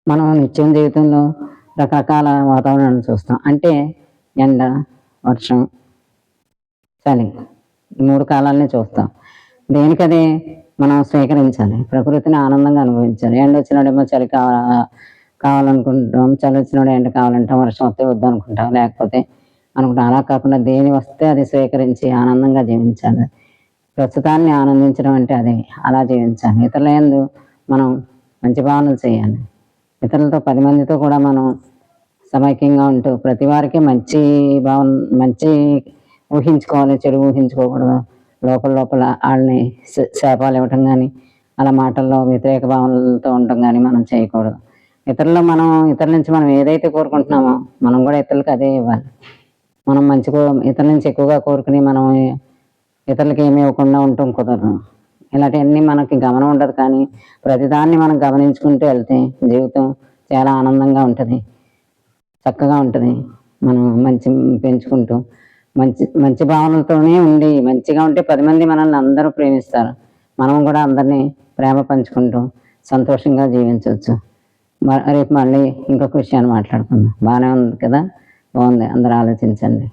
మనం నిత్యం జీవితంలో రకరకాల వాతావరణాన్ని చూస్తాం. అంటే ఎండ, వర్షం, చలి ఈ 3 కాలాలని చూస్తాం. దేనికదే మనం స్వీకరించాలి. ప్రకృతిని ఆనందంగా అనుభవించాలి. ఎండొచ్చినప్పుడేమో చలి కావాలనుకుంటాం. చలొచ్చినప్పుడు ఎండ కావాలంటాం. వర్షం వస్తే వద్దనుకుంటాం. లేకపోతే అనుకుంటాం. అలా కాకుండా దేని వస్తే అది స్వీకరించి ఆనందంగా జీవించాలి. ప్రస్తుతాన్ని ఆనందించడం అంటే అదే. అలా జీవించాలి. ఇతరుల యందు మనం మంచి భావనలు చేయాలి. ఇతరులతో 10 మందితో కూడా మనం సమైక్యంగా ఉంటూ ప్రతి వారికి మంచి ఊహించుకోవాలి. చెడు ఊహించుకోకూడదు. లోపల ఆళ్ళని శాపాలు ఇవ్వటం గానీ, అలా మాటల్లో వ్యతిరేక భావనలతో ఉండటం గానీ మనం చేయకూడదు. ఇతరుల నుంచి మనం ఏదైతే కోరుకుంటున్నామో మనం కూడా ఇతరులకు అదే ఇవ్వాలి. మనం ఇతరుల నుంచి ఎక్కువగా కోరుకుని మనం ఇతరులకి ఏమి ఇవ్వకుండా ఉండటం కుదరదు. ఇలాంటివన్నీ మనకి గమనం ఉండదు. కానీ ప్రతిదాన్ని మనం గమనించుకుంటూ వెళ్తే జీవితం చాలా ఆనందంగా ఉంటుంది, చక్కగా ఉంటుంది. మనం పెంచుకుంటూ మంచి భావనలతోనే ఉండి మంచిగా ఉంటే 10 మంది మనల్ని అందరూ ప్రేమిస్తారు. మనం కూడా అందరినీ ప్రేమ పంచుకుంటూ సంతోషంగా జీవించవచ్చు. రేపు మళ్ళీ ఇంకొక విషయాన్ని మాట్లాడుకుందాం. బాగానే ఉంది కదా? బాగుంది. అందరూ ఆలోచించండి.